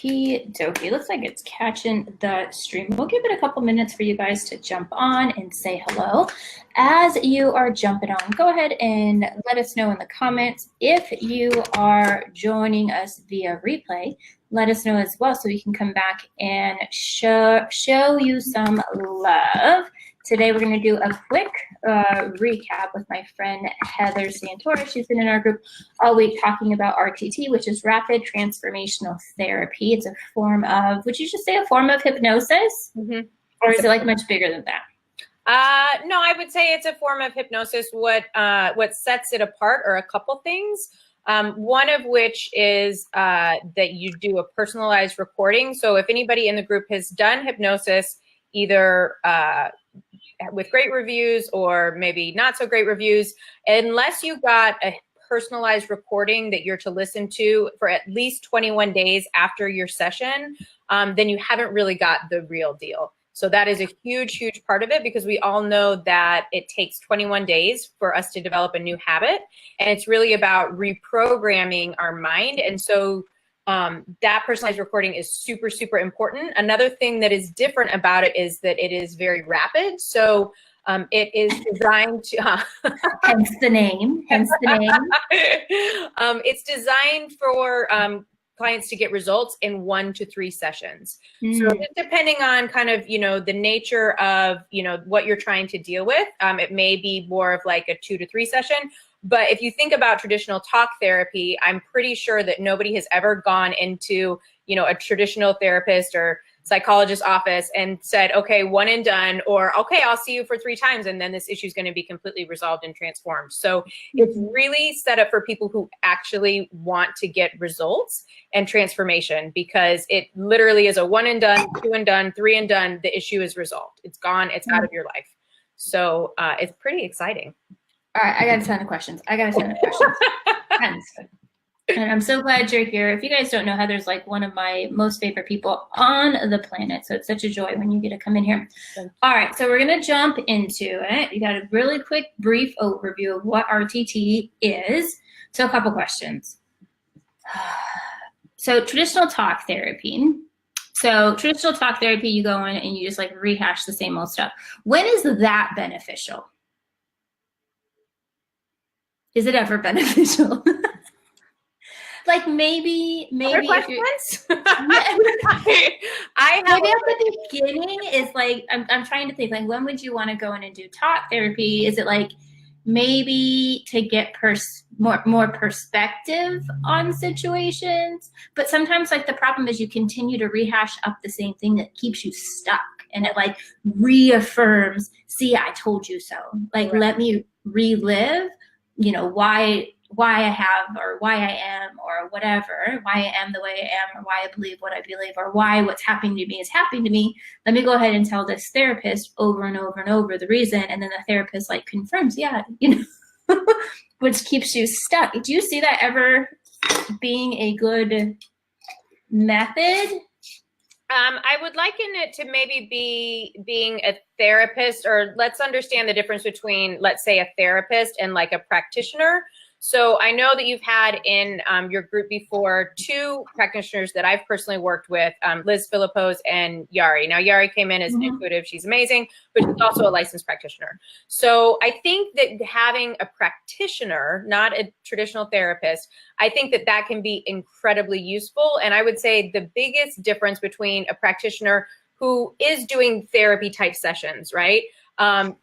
Okie dokie. Looks like it's catching the stream. We'll give it a couple minutes for you guys to jump on and say hello. As you are jumping on, go ahead and let us know in the comments. If you are joining us via replay, let us know as well so we can come back and show you some love. Today we're going to do a quick recap with my friend Heather Santora. She's been in our group all week talking about RTT, which is Rapid Transformational Therapy. It's a form of, would you just say a form of hypnosis? Mm-hmm. Or is it like much bigger than that? No, I would say it's a form of hypnosis. What sets it apart are a couple things. One of which is that you do a personalized recording. So if anybody in the group has done hypnosis, either with great reviews or maybe not so great reviews, unless you got a personalized recording that you're to listen to for at least 21 days after your session, then you haven't really got the real deal. So that is a huge, huge part of it, because we all know that it takes 21 days for us to develop a new habit. And it's really about reprogramming our mind. And so that personalized recording is super, super important. Another thing that is different about it is that it is very rapid. So it is designed to... Hence the name. It's designed for clients to get results in 1 to 3 sessions. So depending on kind of, the nature of, what you're trying to deal with, it may be more of like a 2 to 3 session. But if you think about traditional talk therapy, I'm pretty sure that nobody has ever gone into, a traditional therapist or psychologist office and said, okay, one and done, or okay, I'll see you for 3 times, and then this issue is going to be completely resolved and transformed. So it's really set up for people who actually want to get results and transformation, because it literally is a 1 and done, 2 and done, 3 and done. The issue is resolved. It's gone. It's out of your life. So it's pretty exciting. All right, I got a ton of questions. And I'm so glad you're here. If you guys don't know, Heather's like one of my most favorite people on the planet. So it's such a joy when you get to come in here. All right, so we're going to jump into it. You got a really quick, brief overview of what RTT is. So a couple questions. So traditional talk therapy. You go in and you just like rehash the same old stuff. When is that beneficial? Is it ever beneficial? Like maybe if you're, maybe at the beginning is like, I'm trying to think, like, when would you want to go in and do talk therapy? Is it like maybe to get more perspective on situations? But sometimes like the problem is you continue to rehash up the same thing that keeps you stuck, and it like reaffirms, see, I told you so. Like, let me relive, why I have, or why I am, or whatever, why I am the way I am, or why I believe what I believe, or why what's happening to me is happening to me. Let me go ahead and tell this therapist over and over and over the reason, and then the therapist like confirms, which keeps you stuck. Do you see that ever being a good method? I would liken it to maybe being a therapist, or let's understand the difference between, let's say, a therapist and like a practitioner. So I know that you've had in your group before 2 practitioners that I've personally worked with, Liz Philippos and Yari. Now, Yari came in as an intuitive. She's amazing, but she's also a licensed practitioner. So I think that having a practitioner, not a traditional therapist, I think that can be incredibly useful. And I would say the biggest difference between a practitioner who is doing therapy type sessions, right,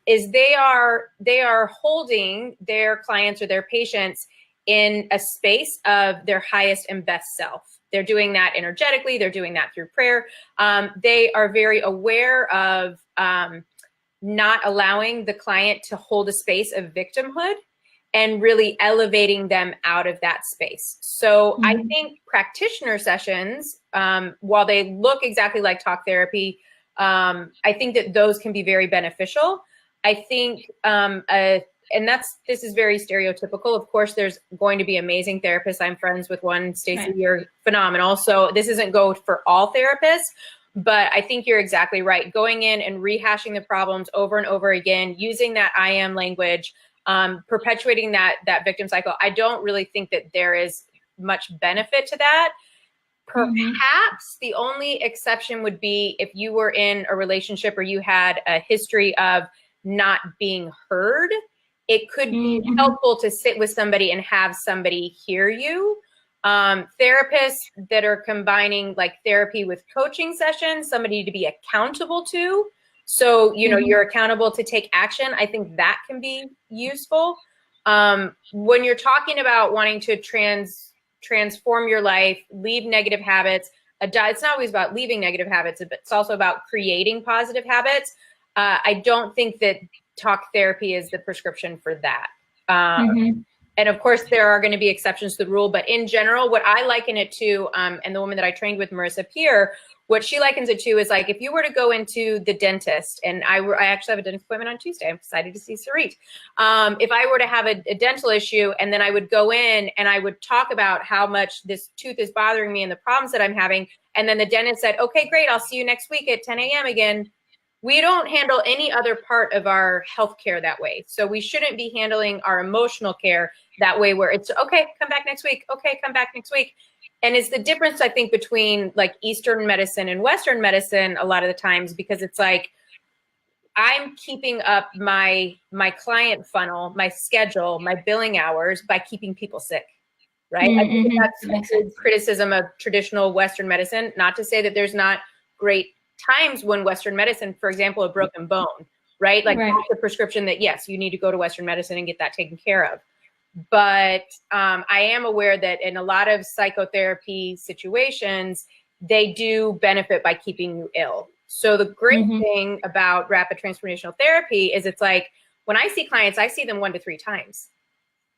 is they are holding their clients or their patients in a space of their highest and best self. They're doing that energetically. They're doing that through prayer. They are very aware of not allowing the client to hold a space of victimhood, and really elevating them out of that space. So I think practitioner sessions, while they look exactly like talk therapy, I think that those can be very beneficial. I think, this is very stereotypical. Of course, there's going to be amazing therapists. I'm friends with one, Stacey, you're phenomenal. So this isn't go for all therapists, but I think you're exactly right. Going in and rehashing the problems over and over again, using that I am language, perpetuating that victim cycle. I don't really think that there is much benefit to that. Perhaps the only exception would be if you were in a relationship or you had a history of not being heard. It could be helpful to sit with somebody and have somebody hear you. Therapists that are combining like therapy with coaching sessions, somebody to be accountable to. So, you know, you're accountable to take action. I think that can be useful. When you're talking about wanting to transform your life, leave negative habits, it's not always about leaving negative habits, but it's also about creating positive habits. I don't think that talk therapy is the prescription for that. And of course, there are going to be exceptions to the rule, but in general, what I liken it to, and the woman that I trained with, Marissa Peer, what she likens it to is like if you were to go into the dentist, and I actually have a dentist appointment on Tuesday. I'm excited to see Sarit. If I were to have a dental issue, and then I would go in and I would talk about how much this tooth is bothering me and the problems that I'm having, and then the dentist said, "Okay, great, I'll see you next week at 10 a.m. again." We don't handle any other part of our healthcare that way. So we shouldn't be handling our emotional care that way, where it's, okay, come back next week. Okay, come back next week. And it's the difference, I think, between like Eastern medicine and Western medicine a lot of the times, because it's like, I'm keeping up my client funnel, my schedule, my billing hours by keeping people sick, right? I think that's a criticism of traditional Western medicine. Not to say that there's not great times when Western medicine, for example, a broken bone, right? Like that's a prescription that, yes, you need to go to Western medicine and get that taken care of. But I am aware that in a lot of psychotherapy situations, they do benefit by keeping you ill. So the great thing about rapid transformational therapy is it's like, when I see clients, I see them 1 to 3 times.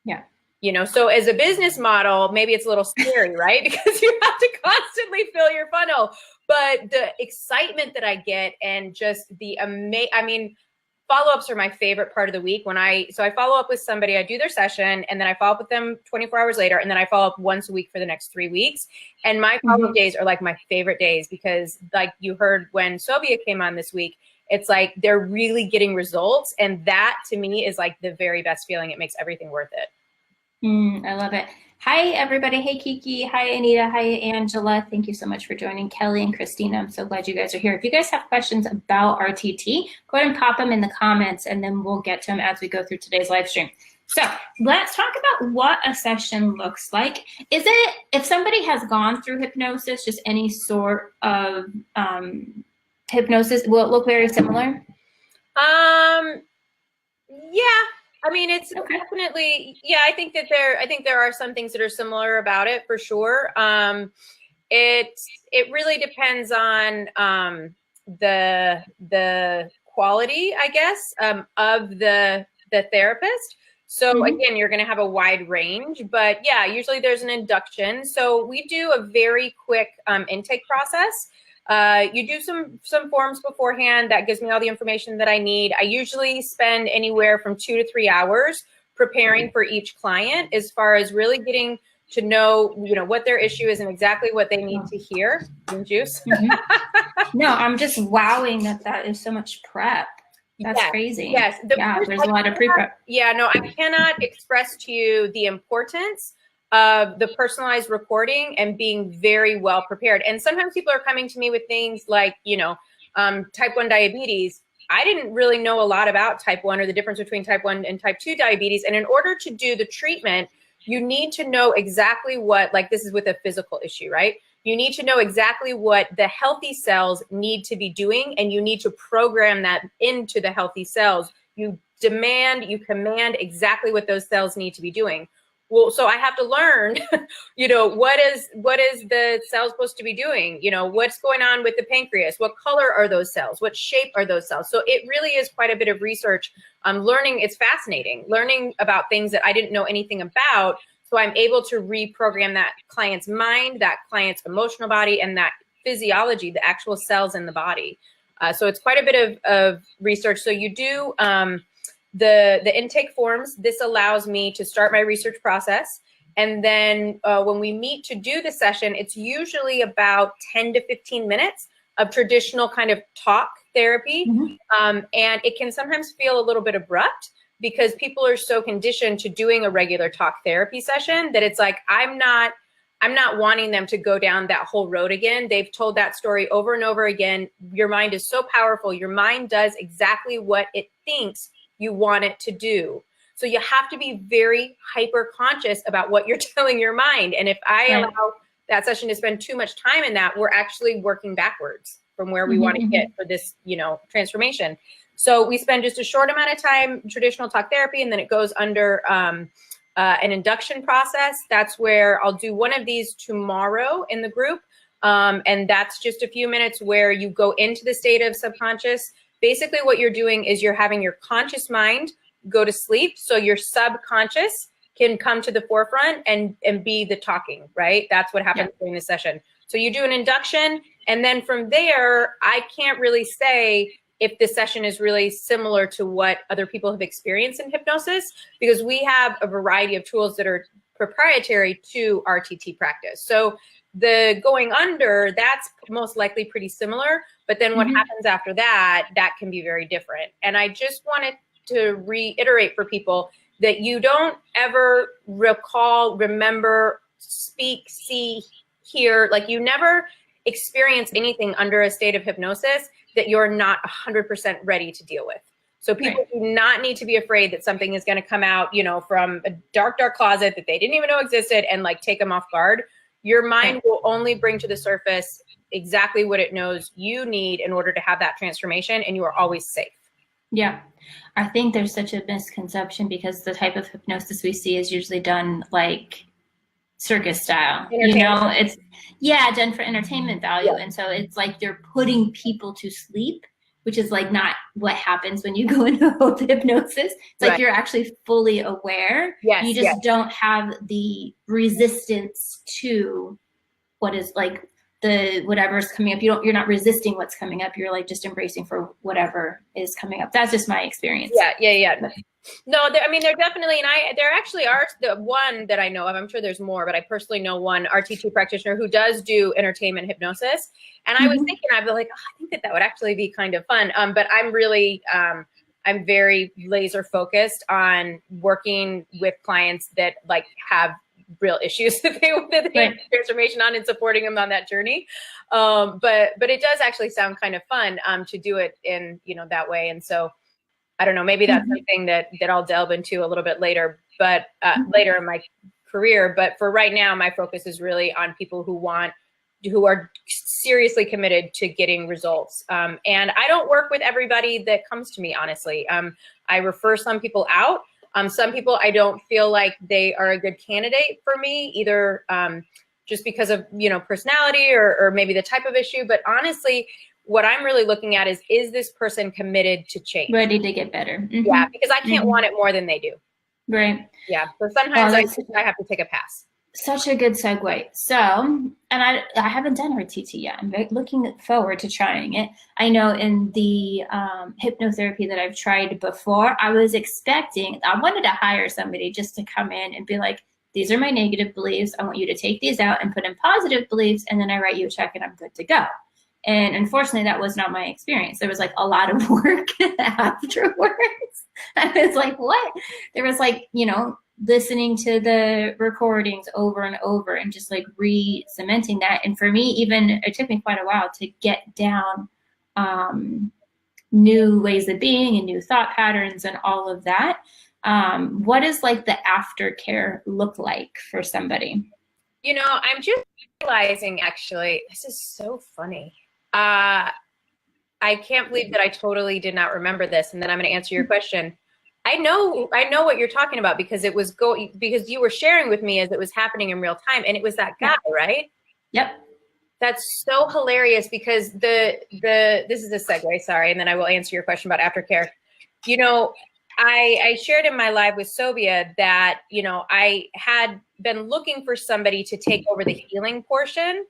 Yeah. You know, so as a business model, maybe it's a little scary, right? Because you have to constantly fill your funnel. But the excitement that I get and just the follow-ups are my favorite part of the week. So I follow up with somebody, I do their session, and then I follow up with them 24 hours later, and then I follow up once a week for the next 3 weeks. And my follow-up days are like my favorite days, because like you heard when Sobia came on this week, it's like they're really getting results. And that to me is like the very best feeling. It makes everything worth it. I love it. Hi, everybody. Hey, Kiki. Hi, Anita. Hi, Angela. Thank you so much for joining. Kelly and Christina, I'm so glad you guys are here. If you guys have questions about RTT, go ahead and pop them in the comments, and then we'll get to them as we go through today's live stream. So let's talk about what a session looks like. Is it, if somebody has gone through hypnosis, just any sort of hypnosis, will it look very similar? Yeah. I mean, it's definitely, yeah, I think there are some things that are similar about it for sure. It really depends on the quality, I guess, of the therapist. So again, you're going to have a wide range, but yeah, usually there's an induction. So we do a very quick intake process. You do some forms beforehand. That gives me all the information that I need. I usually spend anywhere from 2 to 3 hours preparing for each client, as far as really getting to know, what their issue is and exactly what they need to hear. Juice. No, I'm just wowing that is so much prep. That's crazy. Yes. There's a lot of pre-prep. Yeah, no, I cannot express to you the importance of the personalized recording and being very well prepared. And sometimes people are coming to me with things like, type 1 diabetes. I didn't really know a lot about type 1 or the difference between type 1 and type 2 diabetes. And in order to do the treatment, you need to know exactly what, like this is with a physical issue, right? You need to know exactly what the healthy cells need to be doing, and you need to program that into the healthy cells. You command exactly what those cells need to be doing. Well, so I have to learn, what is the cell supposed to be doing? What's going on with the pancreas? What color are those cells? What shape are those cells? So it really is quite a bit of research. Learning, it's fascinating, learning about things that I didn't know anything about. So I'm able to reprogram that client's mind, that client's emotional body, and that physiology, the actual cells in the body. So it's quite a bit of research. So you do the intake forms. This allows me to start my research process. And then when we meet to do the session, it's usually about 10 to 15 minutes of traditional kind of talk therapy. And it can sometimes feel a little bit abrupt, because people are so conditioned to doing a regular talk therapy session that it's like, I'm not I'm not wanting them to go down that whole road again. They've told that story over and over again. Your mind is so powerful. Your mind does exactly what it thinks you want it to do. So you have to be very hyper conscious about what you're telling your mind. And if I allow that session to spend too much time in that, we're actually working backwards from where we want to get for this, transformation. So we spend just a short amount of time, traditional talk therapy, and then it goes under an induction process. That's where I'll do one of these tomorrow in the group. And that's just a few minutes where you go into the state of subconscious. Basically what you're doing is you're having your conscious mind go to sleep, so your subconscious can come to the forefront and be the talking, right? That's what happens during the session. So you do an induction, and then from there, I can't really say if the session is really similar to what other people have experienced in hypnosis, because we have a variety of tools that are proprietary to RTT practice. So the going under, that's most likely pretty similar, but then what happens after that, that can be very different. And I just wanted to reiterate for people that you don't ever recall, remember, speak, see, hear, like you never experience anything under a state of hypnosis that you're not 100% ready to deal with. So people do not need to be afraid that something is going to come out, from a dark, dark closet that they didn't even know existed and like take them off guard. Your mind will only bring to the surface exactly what it knows you need in order to have that transformation, and you are always safe. Yeah. I think there's such a misconception because the type of hypnosis we see is usually done like circus style, it's done for entertainment value. And so it's like you're putting people to sleep, which is like not what happens when you go into hypnosis. It's like you're actually fully aware. You just don't have the resistance to what is like the whatever's coming up. You're not resisting what's coming up. You're like just embracing for whatever is coming up. That's just my experience. No, there definitely, and there actually are the one that I know of. I'm sure there's more, but I personally know one RT2 practitioner who does do entertainment hypnosis. And I was thinking, I'd be like, I think that would actually be kind of fun. But I'm really, I'm very laser focused on working with clients that like have real issues that they need transformation on and supporting them on that journey. But it does actually sound kind of fun to do it in, that way. And so I don't know, maybe that's something that I'll delve into a little bit later, but later in my career. But for right now, my focus is really on people who are seriously committed to getting results. And I don't work with everybody that comes to me, honestly. I refer some people out. Some people, I don't feel like they are a good candidate for me, either just because of, personality or maybe the type of issue. But honestly, what I'm really looking at is this person committed to change? Ready to get better. Yeah, because I can't want it more than they do. Right. Yeah. So sometimes I have to take a pass. Such a good segue. So, and I haven't done RTT yet. I'm looking forward to trying it. I know in the hypnotherapy that I've tried before, I wanted to hire somebody just to come in and be like, these are my negative beliefs. I want you to take these out and put in positive beliefs. And then I write you a check and I'm good to go. And unfortunately, that was not my experience. There was like a lot of work afterwards. I was like, what? There was like, listening to the recordings over and over and just like re-cementing that. And for me, it took me quite a while to get down new ways of being and new thought patterns and all of that. What does like the aftercare look like for somebody? I'm just realizing, actually, this is so funny. I can't believe that I totally did not remember this. And then I'm going to answer your question. I know what you're talking about because because you were sharing with me as it was happening in real time, and it was that guy, right? Yep. That's so hilarious because this is a segue, sorry, and then I will answer your question about aftercare. I shared in my live with Sobia that, I had been looking for somebody to take over the healing portion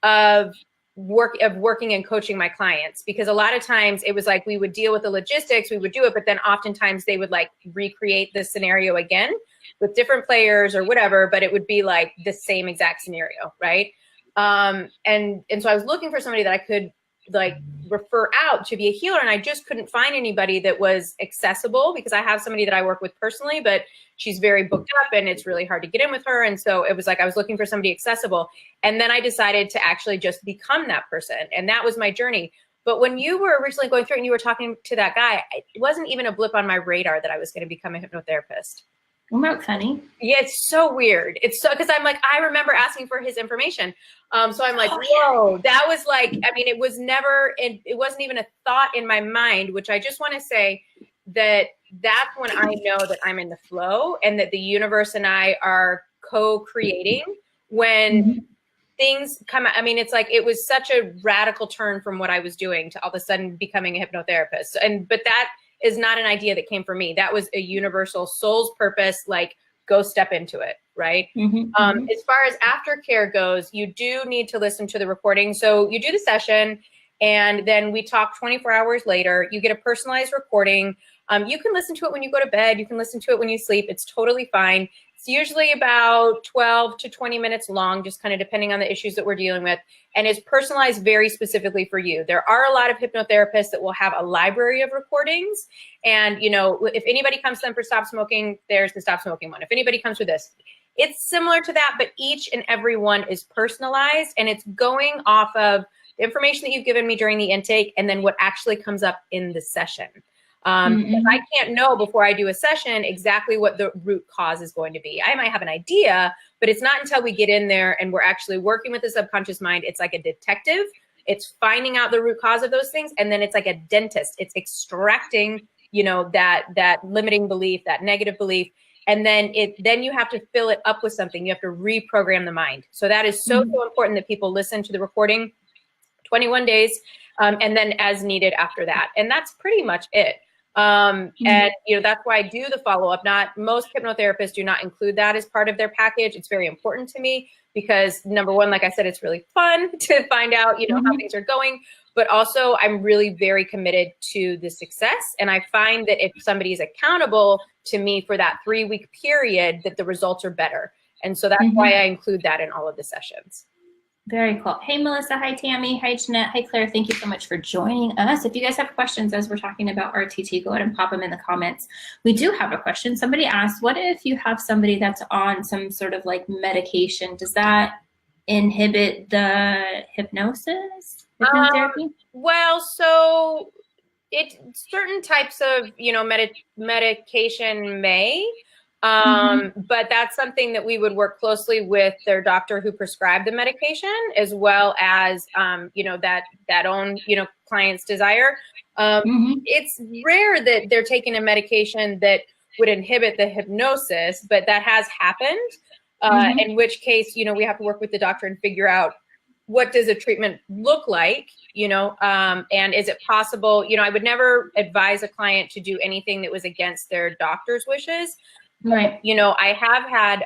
of working and coaching my clients, because a lot of times it was like we would deal with the logistics, we would do it, but then oftentimes they would like recreate the scenario again with different players or whatever, but it would be like the same exact scenario, right? And so I was looking for somebody that I could like refer out to be a healer, and I just couldn't find anybody that was accessible, because I have somebody that I work with personally, but she's very booked up and it's really hard to get in with her. And so it was like I was looking for somebody accessible. And then I decided to actually just become that person. And that was my journey. But when you were originally going through it and you were talking to that guy, it wasn't even a blip on my radar that I was going to become a hypnotherapist. Isn't that funny? Yeah, it's so weird. It's so, because I'm like, I remember asking for his information. So I'm like, whoa, that was like, I mean, it was never, it wasn't even a thought in my mind, which I just want to say that that's when I know that I'm in the flow and that the universe and I are co-creating when things come out. I mean, it's like, it was such a radical turn from what I was doing to all of a sudden becoming a hypnotherapist. But that is not an idea that came from me. That was a universal soul's purpose, like, go step into it, right? As far as aftercare goes, you do need to listen to the recording. So you do the session, and then we talk 24 hours later. You get a personalized recording. You can listen to it when you go to bed. You can listen to it when you sleep. It's totally fine. It's usually about 12 to 20 minutes long, just kind of depending on the issues that we're dealing with, and is personalized very specifically for you. There are a lot of hypnotherapists that will have a library of recordings. And, you know, if anybody comes to them for stop smoking, there's the stop smoking one. If anybody comes for this, it's similar to that, but each and every one is personalized, and it's going off of the information that you've given me during the intake and then what actually comes up in the session. Because I can't know before I do a session exactly what the root cause is going to be. I might have an idea, but it's not until we get in there and we're actually working with the subconscious mind. It's like a detective. It's finding out the root cause of those things. And then it's like a dentist. It's extracting, you know, that limiting belief, that negative belief. And then you have to fill it up with something. You have to reprogram the mind. So that is so important that people listen to the recording 21 days, and then as needed after that. And that's pretty much it. And, you know, that's why I do the follow-up. Not most hypnotherapists do not include that as part of their package. It's very important to me because, number one, like I said, it's really fun to find out, you know, how things are going, but also I'm really very committed to the success. And I find that if somebody is accountable to me for that 3-week period, that the results are better. And so that's why I include that in all of the sessions. Very cool. Hey, Melissa. Hi, Tammy. Hi, Jeanette. Hi, Claire. Thank you so much for joining us. If you guys have questions as we're talking about RTT, go ahead and pop them in the comments. We do have a question. Somebody asked, what if you have somebody that's on some sort of like medication? Does that inhibit the hypnosis? Hypnotherapy? Well, so certain types of, you know, medication may, but that's something that we would work closely with their doctor who prescribed the medication, as well as, you know, that own, you know, client's desire. It's rare that they're taking a medication that would inhibit the hypnosis, but that has happened, in which case, you know, we have to work with the doctor and figure out what does a treatment look like, you know, and is it possible, you know, I would never advise a client to do anything that was against their doctor's wishes. Right. You know, I have had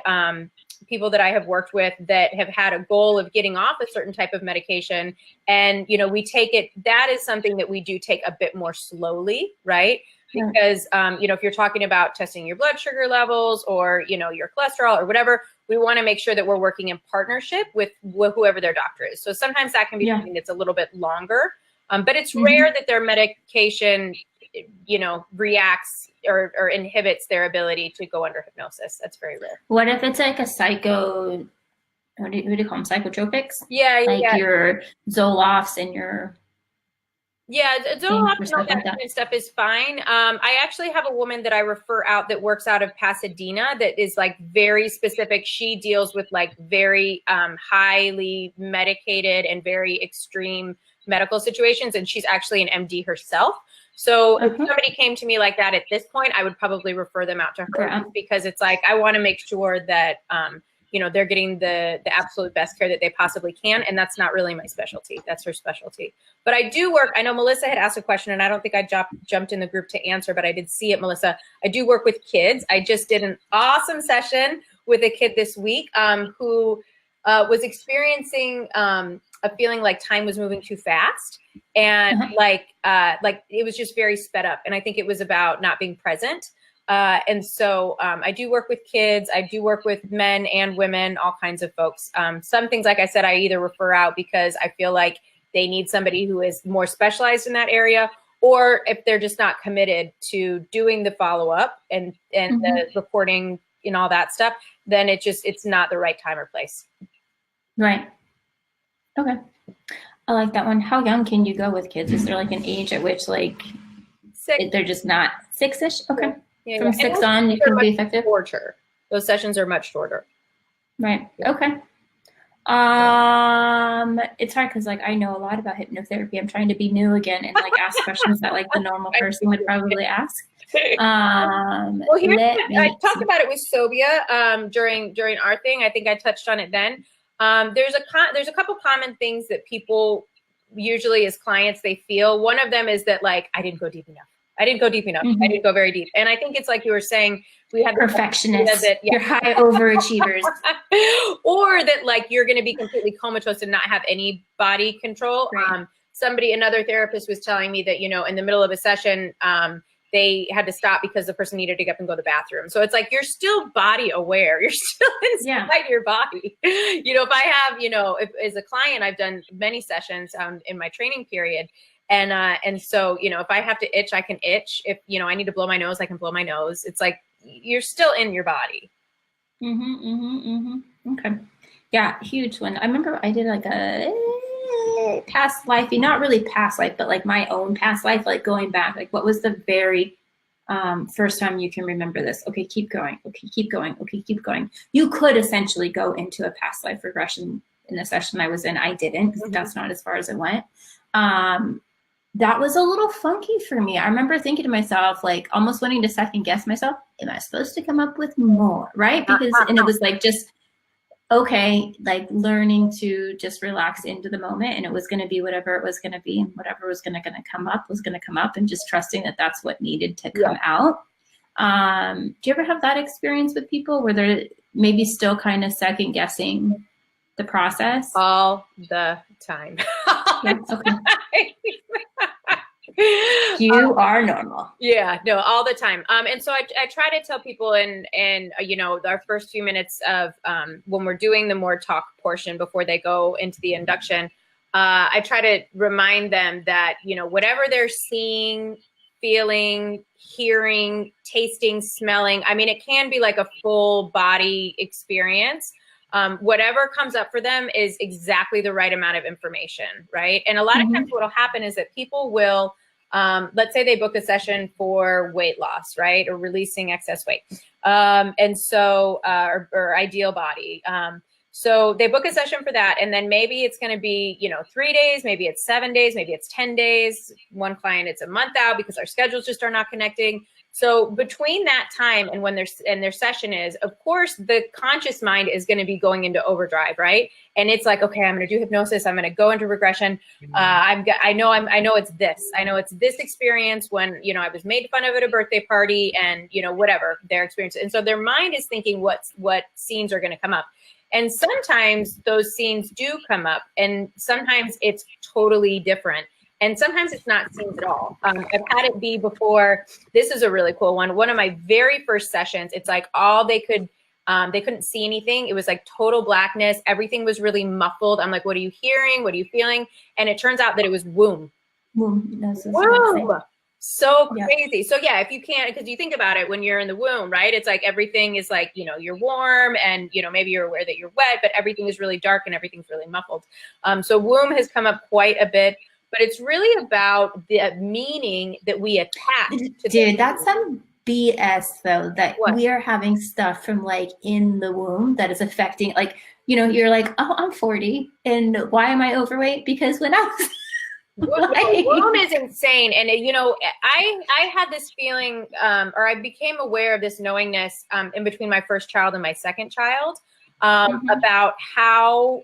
people that I have worked with that have had a goal of getting off a certain type of medication. And, you know, we take it, that is something that we do take a bit more slowly, right? Because, you know, if you're talking about testing your blood sugar levels or, you know, your cholesterol or whatever, we want to make sure that we're working in partnership with whoever their doctor is. So sometimes that can be something that's a little bit longer, but it's rare that their medication, you know, reacts or inhibits their ability to go under hypnosis. That's very rare. What if it's like a psycho, what do you call them? Psychotropics? Yeah. Like your Zolofts and your... Yeah, Zoloft and all that kind of stuff is fine. I actually have a woman that I refer out that works out of Pasadena that is like very specific. She deals with like very highly medicated and very extreme medical situations. And she's actually an MD herself. So if somebody came to me like that at this point, I would probably refer them out to her because it's like, I want to make sure that, you know, they're getting the absolute best care that they possibly can. And that's not really my specialty. That's her specialty. But I do work, I know Melissa had asked a question and I don't think I jumped in the group to answer, but I did see it, Melissa. I do work with kids. I just did an awesome session with a kid this week who was experiencing a feeling like time was moving too fast. And like it was just very sped up. And I think it was about not being present. And so I do work with kids. I do work with men and women, all kinds of folks. Some things, like I said, I either refer out because I feel like they need somebody who is more specialized in that area, or if they're just not committed to doing the follow-up and the reporting and all that stuff, then it's not the right time or place. Right. Okay. I like that one. How young can you go with kids? Is there like an age at which like 6. they're just not 6-ish? Okay. Yeah, From 6 on, you can be effective. Shorter. Those sessions are much shorter. Right. Okay. It's hard because like I know a lot about hypnotherapy. I'm trying to be new again and like ask questions that like the normal person would probably ask. Well, I talked about it with Sobia during our thing. I think I touched on it then. There's a couple common things that people usually as clients they feel. One of them is that like I didn't go deep enough. I didn't go very deep. And I think it's like you were saying, we had perfectionists, you're high overachievers. Or that like you're going to be completely comatose and not have any body control. Right. Another therapist was telling me that, in the middle of a session, they had to stop because the person needed to get up and go to the bathroom. So it's like, you're still body aware. You're still inside your body. If I have, if as a client, I've done many sessions in my training period. And so, if I have to itch, I can itch. If, I need to blow my nose, I can blow my nose. It's like, you're still in your body. Okay. Yeah. Huge one. I remember I did like a past life, not really past life, but like my own past life, like going back, like what was the very first time you can remember this? Okay, keep going. Okay, keep going. Okay, keep going. You could essentially go into a past life regression in the session I was in. I didn't, because that's not as far as it went. That was a little funky for me. I remember thinking to myself, like almost wanting to second guess myself. Am I supposed to come up with more? Right? Because, and it was like, just, okay, like learning to just relax into the moment, and it was going to be whatever it was going to be, and whatever was going to come up was going to come up, and just trusting that that's what needed to come out. Do you ever have that experience with people where they're maybe still kind of second guessing the process? All the time. Okay. You are normal. Yeah, no, all the time. And so I try to tell people in our first few minutes of when we're doing the more talk portion before they go into the induction, I try to remind them that, whatever they're seeing, feeling, hearing, tasting, smelling, I mean, it can be like a full body experience. Whatever comes up for them is exactly the right amount of information, right? And a lot of times what will happen is that people will, let's say they book a session for weight loss, right? Or releasing excess weight. And so, or ideal body. So they book a session for that. And then maybe it's going to be, 3 days, maybe it's 7 days, maybe it's 10 days. One client, it's a month out because our schedules just are not connecting. So between that time and when their session is, of course, the conscious mind is going to be going into overdrive, right? And it's like, okay, I'm going to do hypnosis. I'm going to go into regression. I know it's this. I know it's this experience when, I was made fun of at a birthday party and, whatever their experience. And so their mind is thinking what scenes are going to come up. And sometimes those scenes do come up, and sometimes it's totally different. And sometimes it's not scenes at all. I've had it be before. This is a really cool one. One of my very first sessions, it's like all they couldn't see anything. It was like total blackness. Everything was really muffled. I'm like, what are you hearing? What are you feeling? And it turns out that it was womb. Womb. So crazy. So yeah, if you can't, because you think about it when you're in the womb, right? It's like everything is like, you're warm and, maybe you're aware that you're wet, but everything is really dark and everything's really muffled. So womb has come up quite a bit. But it's really about the meaning that we attach to Dude, that's some BS though, that we are having stuff from like in the womb that is affecting, like, you're like, oh, I'm 40 and why am I overweight? Because when I was womb is insane. And I had this feeling, or I became aware of this knowingness in between my first child and my second child, about how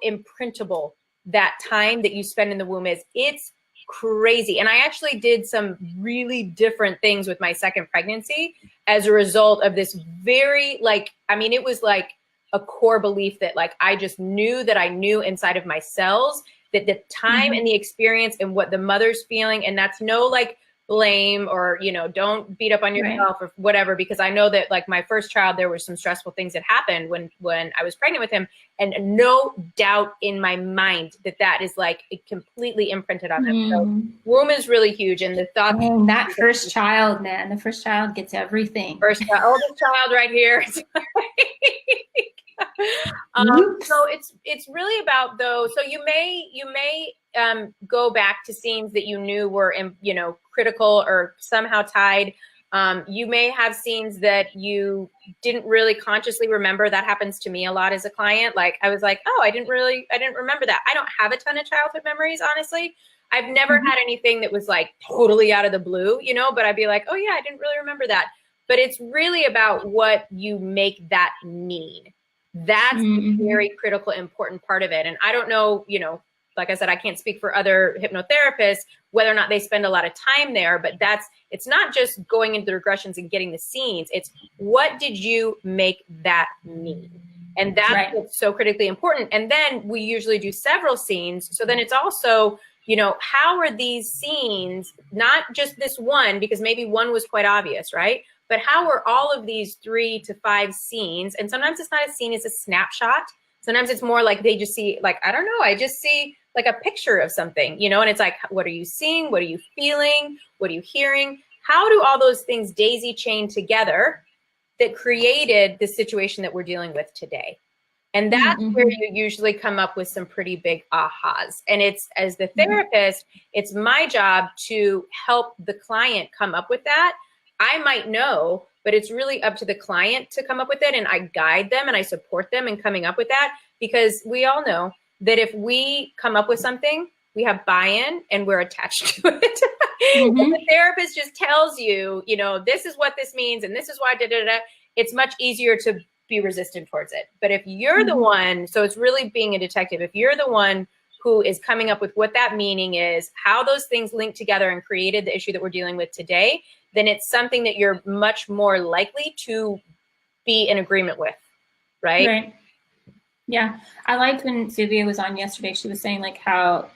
imprintable that time that you spend in the womb is. It's crazy. And I actually did some really different things with my second pregnancy as a result of this very, it was like a core belief that like, I just knew that I knew inside of my cells that the time and the experience and what the mother's feeling, and that's no like blame or, you know, don't beat up on yourself or whatever, because I know that like my first child, there were some stressful things that happened when I was pregnant with him, and no doubt in my mind that is like completely imprinted on them. So womb is really huge. And the thought that first child, man, the first child gets everything. Oldest child right here. So it's really about those. So you may go back to scenes that you knew were, you know, critical or somehow tied. You may have scenes that you didn't really consciously remember. That happens to me a lot as a client. Like I was like, oh, I didn't remember that. I don't have a ton of childhood memories, honestly. I've never had anything that was like totally out of the blue, you know, but I'd be like, oh yeah, I didn't really remember that. But it's really about what you make that mean. That's a very critical, important part of it. And I don't know, you know, like I said, I can't speak for other hypnotherapists, whether or not they spend a lot of time there, but it's not just going into the regressions and getting the scenes. It's what did you make that mean? And that's what's so critically important. And then we usually do several scenes. So then it's also, you know, how are these scenes, not just this one, because maybe one was quite obvious, right? But how are all of these 3 to 5 scenes? And sometimes it's not a scene, it's a snapshot. Sometimes it's more like they just see, like, I don't know, I just see like a picture of something, you know, and it's like, what are you seeing? What are you feeling? What are you hearing? How do all those things daisy chain together that created the situation that we're dealing with today? And that's where you usually come up with some pretty big ahas. And it's, as the therapist, it's my job to help the client come up with that. I might know, but it's really up to the client to come up with it. And I guide them and I support them in coming up with that, because we all know that if we come up with something, we have buy-in and we're attached to it. And the therapist just tells you, you know, this is what this means and this is why it's much easier to be resistant towards it. But if you're the one, so it's really being a detective, if you're the one who is coming up with what that meaning is, how those things link together and created the issue that we're dealing with today, then it's something that you're much more likely to be in agreement with, right? Right. Yeah. I liked when Sylvia was on yesterday, she was saying like how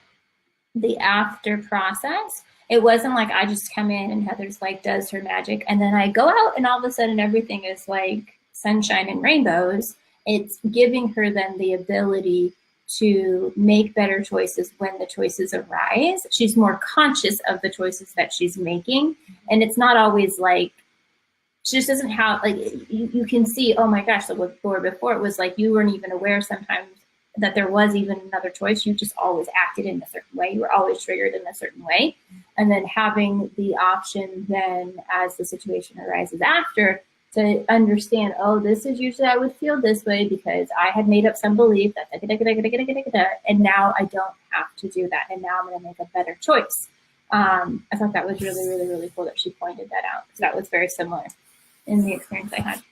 the after process, it wasn't like I just come in and Heather's like does her magic and then I go out and all of a sudden everything is like sunshine and rainbows. It's giving her then the ability to make better choices when the choices arise. She's more conscious of the choices that she's making. And it's not always like, she just doesn't have, like, you can see, oh my gosh, so before it was like you weren't even aware sometimes that there was even another choice. You just always acted in a certain way. You were always triggered in a certain way. And then having the option then as the situation arises after, to understand, oh, this is usually I would feel this way because I had made up some belief that, and now I don't have to do that. And now I'm going to make a better choice. I thought that was really, really, really cool that she pointed that out, because that was very similar in the experience I had.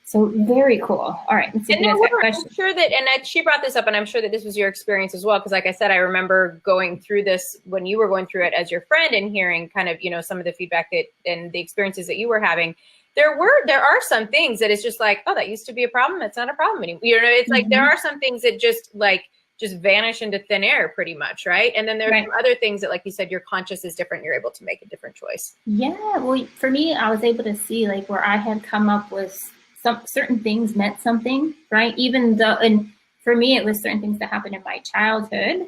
So very cool. All right. Let's see if I'm sure that, and she brought this up, and I'm sure that this was your experience as well. Because like I said, I remember going through this when you were going through it as your friend and hearing kind of, you know, some of the feedback that and the experiences that you were having. There are some things that it's just like, oh, that used to be a problem. It's not a problem anymore. You know, it's like there are some things that just vanish into thin air pretty much, right? And then there's some other things that, like you said, your conscious is different. You're able to make a different choice. Yeah, well, for me, I was able to see like where I had come up with some certain things meant something, right? Even though, and for me, it was certain things that happened in my childhood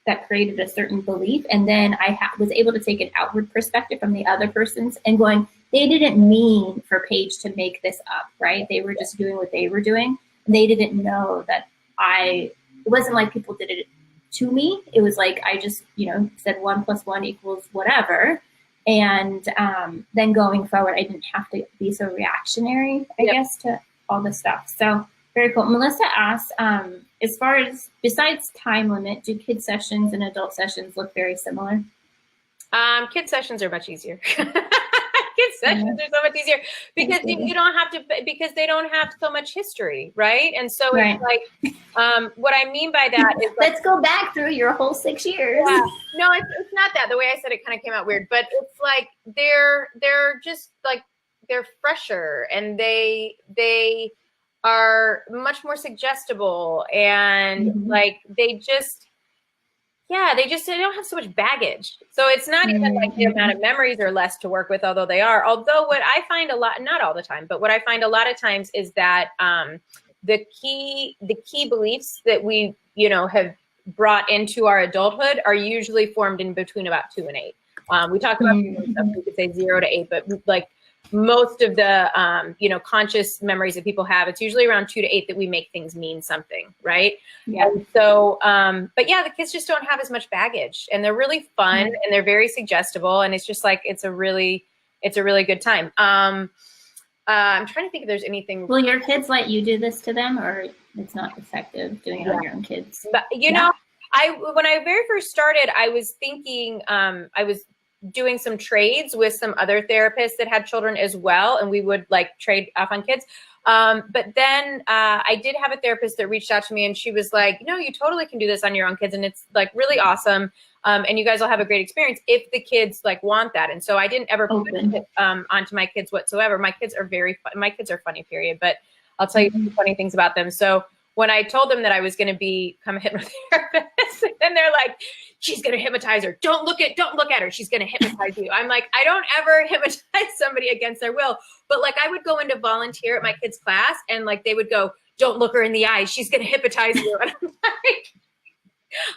that created a certain belief. And then I was able to take an outward perspective from the other person's and going, they didn't mean for Paige to make this up, right? They were just doing what they were doing. They didn't know that it wasn't like people did it to me. It was like, I just, you know, said 1 + 1 = whatever. And then going forward, I didn't have to be so reactionary, I guess, to all this stuff. So very cool. Melissa asks, as far as, besides time limit, do kid sessions and adult sessions look very similar? Kid sessions are much easier. Kid sessions are so much easier because you don't have to, because they don't have so much history, right? And so it's like, what I mean by that is, let's go back through your whole 6 years. Yeah. No, it's not that. The way I said it kind of came out weird, but it's like they're just like, they're fresher and they are much more suggestible and like they just, Yeah, they don't have so much baggage. So it's not even like the amount of memories are less to work with, although they are. Although what I find a lot, not all the time, but what I find a lot of times is that the key beliefs that we, have brought into our adulthood are usually formed in between about 2 and 8. We talk about stuff, we could say 0 to 8, but like most of the, conscious memories that people have, it's usually around 2 to 8 that we make things mean something, right? Yeah. And so, but yeah, the kids just don't have as much baggage, and they're really fun and they're very suggestible, and it's just like, it's a really good time. I'm trying to think if there's anything. Will your kids let you do this to them, or it's not effective doing it on your own kids? But, when I very first started, I was thinking, I was doing some trades with some other therapists that had children as well, and we would like trade off on kids. But then I did have a therapist that reached out to me, and she was like, you totally can do this on your own kids, and it's like really awesome. And you guys will have a great experience if the kids like want that. And so I didn't ever put it onto my kids whatsoever. My kids are my kids are funny, period. But I'll tell you some funny things about them. So when I told them that I was going to become a hypnotherapist, and they're like, she's going to hypnotize her. Don't look at her. She's going to hypnotize you. I'm like, I don't ever hypnotize somebody against their will. But like, I would go in to volunteer at my kids' class, and like, they would go, don't look her in the eyes. She's going to hypnotize you. And I'm like,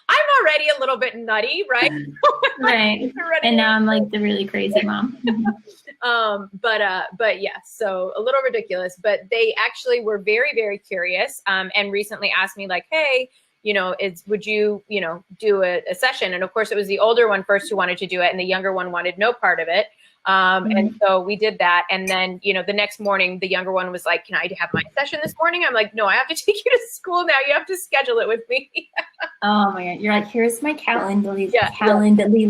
I'm already a little bit nutty, right? Right. And now I'm like the really crazy mom. But yeah, so a little ridiculous, but they actually were very, very curious, and recently asked me like, hey, would you, do a session? And of course it was the older one first who wanted to do it, and the younger one wanted no part of it. And so we did that. And then, the next morning, the younger one was like, can I have my session this morning? I'm like, no, I have to take you to school now. You have to schedule it with me. Oh my God. You're like, here's my Calendly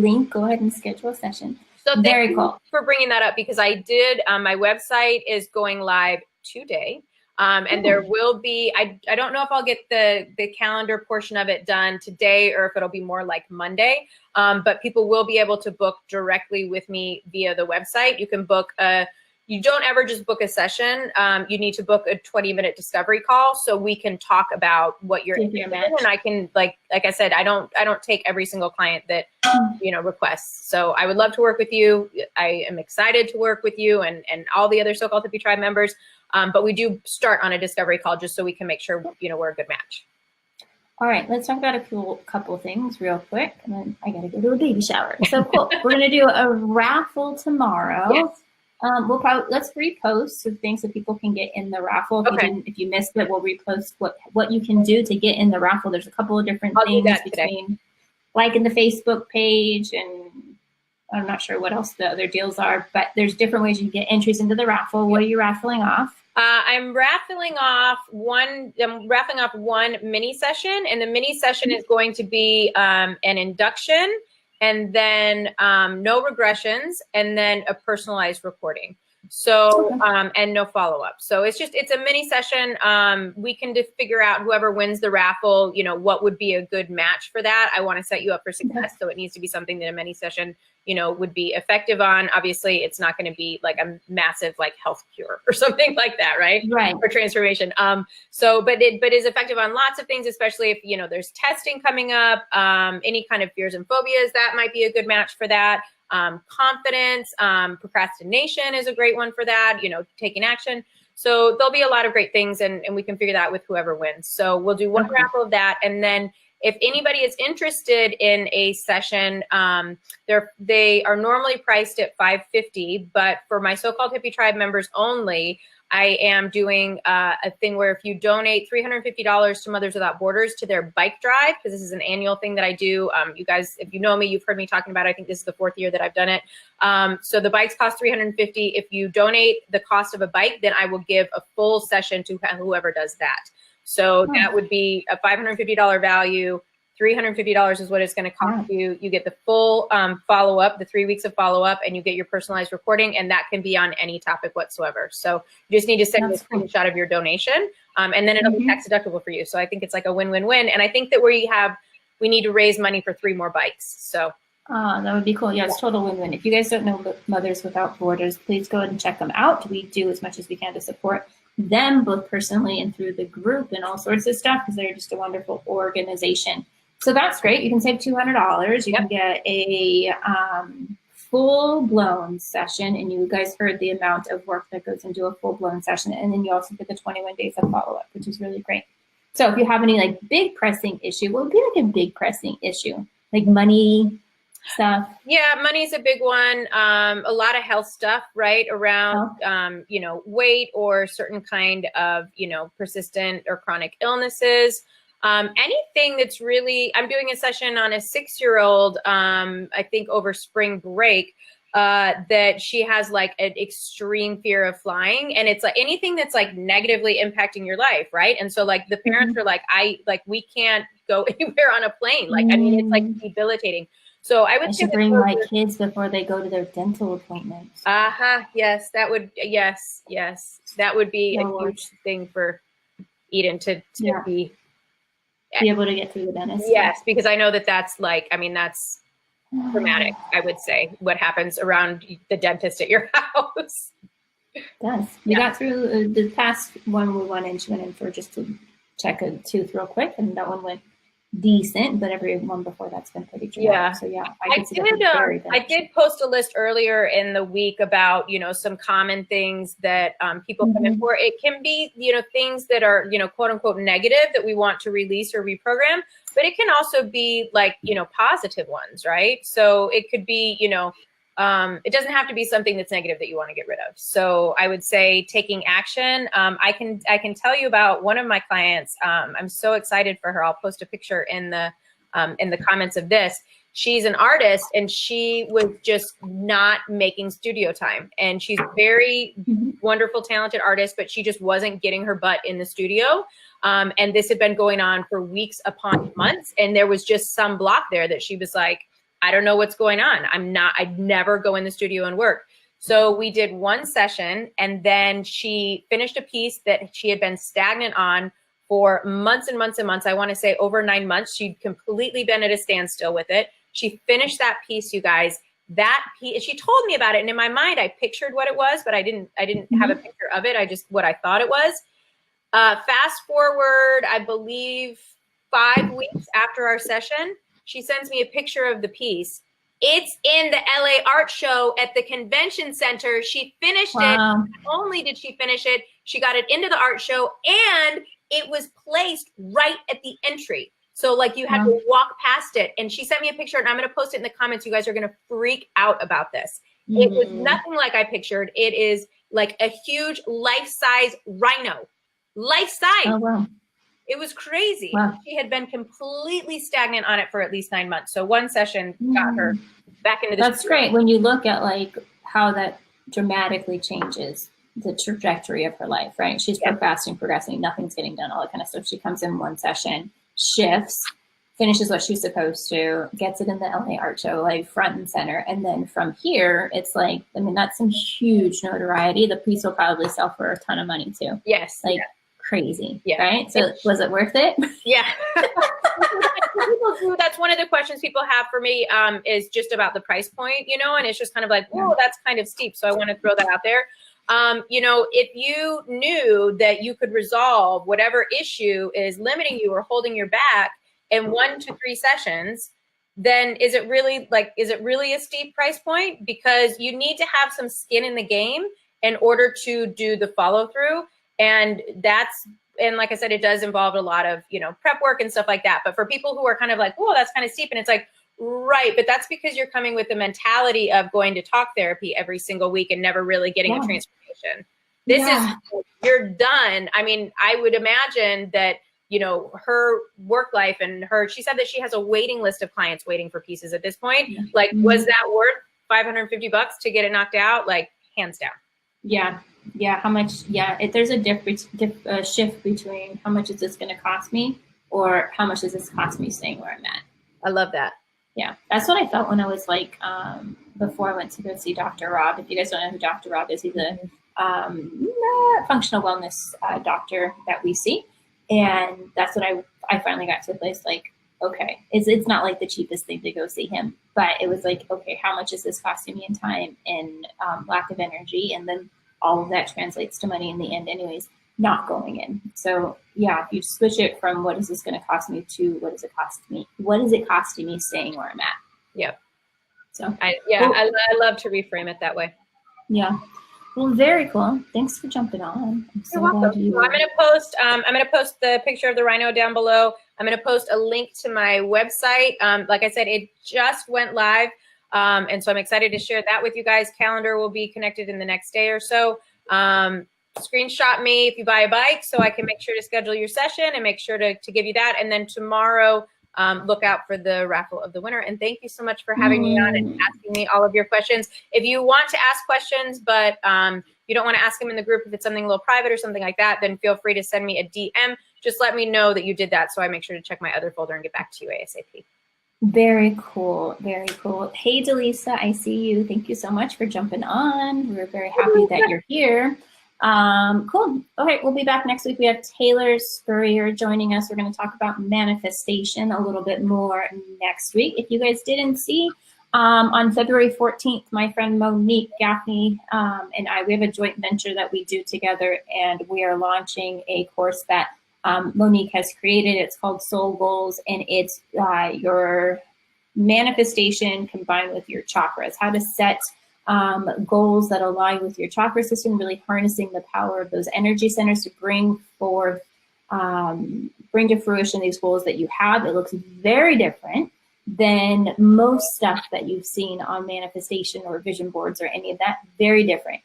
link. Go ahead and schedule a session. So very cool for bringing that up, because I did, my website is going live today. And there will be, I don't know if I'll get the calendar portion of it done today or if it'll be more like Monday. But people will be able to book directly with me via the website. You can book you don't ever just book a session. You need to book a 20-minute discovery call so we can talk about what you're interested in. And I can, like I said, I don't take every single client that, requests. So I would love to work with you. I am excited to work with you and all the other So-Called Hippie Tribe members. But we do start on a discovery call just so we can make sure, we're a good match. All right, let's talk about a couple of things real quick. And then I got to go to a baby shower. So cool. We're going to do a raffle tomorrow. Yes. Let's repost some things so people can get in the raffle. If you missed it, we'll repost what you can do to get in the raffle. There's a couple of different things between liking the Facebook page, and I'm not sure what else the other deals are, but there's different ways you can get entries into the raffle. What are you raffling off? I'm raffling off one mini session, and the mini session is going to be an induction, and then no regressions, and then a personalized recording. So, and no follow-up. So it's a mini session. We can just figure out whoever wins the raffle, what would be a good match for that. I want to set you up for success. So it needs to be something that a mini session, would be effective on. Obviously it's not going to be like a massive, like health cure or something like that. Right. Or transformation. But is effective on lots of things, especially if, there's testing coming up, any kind of fears and phobias, that might be a good match for that. Confidence, procrastination is a great one for that, taking action. So there'll be a lot of great things, and we can figure that out with whoever wins. So we'll do one raffle of that. And then if anybody is interested in a session, they are normally priced at $550, but for my So-Called Hippie Tribe members only, I am doing a thing where if you donate $350 to Mothers Without Borders to their bike drive, because this is an annual thing that I do. You guys, if you know me, you've heard me talking about it. I think this is the 4th year that I've done it. So the bikes cost $350. If you donate the cost of a bike, then I will give a full session to whoever does that. So that would be a $550 value. $350 is what it's going to cost you. You get the full follow-up, the 3 weeks of follow-up, and you get your personalized recording, and that can be on any topic whatsoever. So you just need to send me a screenshot of your donation, and then it'll be tax deductible for you. So I think it's like a win-win-win. And I think that we need to raise money for 3 more bikes. So that would be cool. Yeah, it's total win-win. If you guys don't know Mothers Without Borders, please go ahead and check them out. We do as much as we can to support them, both personally and through the group and all sorts of stuff, because they're just a wonderful organization. So that's great. You can save $200. You can get a full-blown session, and you guys heard the amount of work that goes into a full-blown session, and then you also get the 21 days of follow-up, which is really great. So if you have any like big pressing issue, what would be like a big pressing issue? Like money stuff? Yeah, money's a big one. A lot of health stuff, right? Around, you know, weight or certain kind of, you know, persistent or chronic illnesses. Anything that's really, I'm doing a session on a 6-year-old, I think over spring break, that she has like an extreme fear of flying, and it's like anything that's like negatively impacting your life, right? And so like the parents are like, we can't go anywhere on a plane. Like, I mean, it's like debilitating. So I would should bring my kids before they go to their dental appointments. Yes, that would, yes, that would be a huge thing for Eden to be able to get through the dentist. Yes, because I know that that's like, I mean, that's dramatic, I would say, what happens around the dentist at your house. It does. We got through the past one. We went in for just to check a tooth real quick, and that one went decent, but every one before that's been pretty dramatic. So I did post a list earlier in the week about, you know, some common things that people come in for. It can be, you know, things that are, you know, quote unquote negative that we want to release or reprogram, but it can also be like, you know, positive ones, right? So it could be, you know, it doesn't have to be something that's negative that you want to get rid of. So I would say taking action. I can tell you about one of my clients. I'm so excited for her. I'll post a picture in the comments of this. She's an artist, and she was just not making studio time. And she's very wonderful, talented artist, but she just wasn't getting her butt in the studio. And this had been going on for weeks upon months. And there was just some block there that she was like, I don't know what's going on. I'd never go in the studio and work. So we did one session, and then she finished a piece that she had been stagnant on for months and months and months. I want to say over 9 months. She'd completely been at a standstill with it. She finished that piece, you guys. That piece, she told me about it, and in my mind, I pictured what it was, but I didn't have a picture of it. I just what I thought it was. Fast forward, I believe 5 weeks after our session, she sends me a picture of the piece. It's in the LA Art Show at the convention center. She finished it. Not only did she finish it, she got it into the art show, and it was placed right at the entry. So like you had to walk past it. And she sent me a picture, and I'm going to post it in the comments. You guys are going to freak out about this. It was nothing like I pictured. It is like a huge life-size rhino. Life-size. Oh, wow. It was crazy. Wow. She had been completely stagnant on it for at least 9 months. So one session got her back into the That's great when you look at like how that dramatically changes the trajectory of her life, right? She's progressing, nothing's getting done, all that kind of stuff. She comes in one session, shifts, finishes what she's supposed to, gets it in the LA Art Show, like front and center. And then from here, it's like, I mean, that's some huge notoriety. The piece will probably sell for a ton of money too. Yes. Like, crazy, right? So was it worth it? Yeah. That's one of the questions people have for me, is just about the price point, you know, and it's just kind of like, whoa, that's kind of steep. So I want to throw that out there. You know, if you knew that you could resolve whatever issue is limiting you or holding you back in 1 to 3 sessions, then is it really a steep price point? Because you need to have some skin in the game in order to do the follow through. And like I said, it does involve a lot of, you know, prep work and stuff like that. But for people who are kind of like, whoa, that's kind of steep. And it's like, right. But that's because you're coming with the mentality of going to talk therapy every single week and never really getting a transformation. This is, you're done. I mean, I would imagine that, you know, her work life and she said that she has a waiting list of clients waiting for pieces at this point. Like, was that worth $550 to get it knocked out? Like, hands down. Yeah. How much? Yeah. There's a shift between how much is this going to cost me or how much does this cost me staying where I'm at? I love that. Yeah. That's what I felt when I was like, before I went to go see Dr. Rob. If you guys don't know who Dr. Rob is, he's a functional wellness doctor that we see. And that's what I finally got to a place like, okay, it's not like the cheapest thing to go see him, but it was like, okay, how much is this costing me in time and lack of energy? And then all of that translates to money in the end anyways. not going in. So yeah, if you switch it from what is this going to cost me to what is it costing me? What is it costing me staying where I'm at? Yep. So I love to reframe it that way. Yeah. Well, very cool. Thanks for jumping on. I'm so You're welcome. glad you So I'm gonna post the picture of the rhino down below. I'm gonna post a link to my website. Like I said, it just went live. And so I'm excited to share that with you guys. Calendar will be connected in the next day or so. Screenshot me if you buy a bike so I can make sure to schedule your session and make sure to give you that. And then tomorrow, look out for the raffle of the winner. And thank you so much for having me on and asking me all of your questions. If you want to ask questions, but you don't want to ask them in the group, if it's something a little private or something like that, then feel free to send me a DM. Just let me know that you did that so I make sure to check my other folder and get back to you ASAP. Very cool. Very cool. Hey, Delisa, I see you. Thank you so much for jumping on. We're very happy that you're here. Cool. Okay, we'll be back next week. We have Taylor Spurrier joining us. We're going to talk about manifestation a little bit more next week. If you guys didn't see, on February 14th, my friend Monique Gaffney and we have a joint venture that we do together, and we are launching a course that Monique has created. It's called Soul Goals, and it's your manifestation combined with your chakras, how to set goals that align with your chakra system, really harnessing the power of those energy centers to bring forth, bring to fruition these goals that you have. It looks very different than most stuff that you've seen on manifestation or vision boards or any of that. Very different,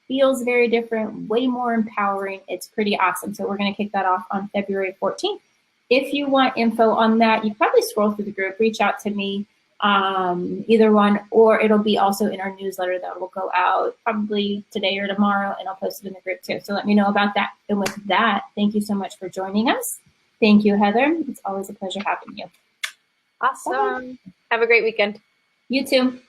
feels very different, way more empowering. It's pretty awesome. So we're going to kick that off on February 14th. If you want info on that, you probably scroll through the group, reach out to me, either one, or it'll be also in our newsletter that will go out probably today or tomorrow, and I'll post it in the group too. So let me know about that. And with that, thank you so much for joining us. Thank you, Heather. It's always a pleasure having you. Awesome. Bye. Have a great weekend. You too.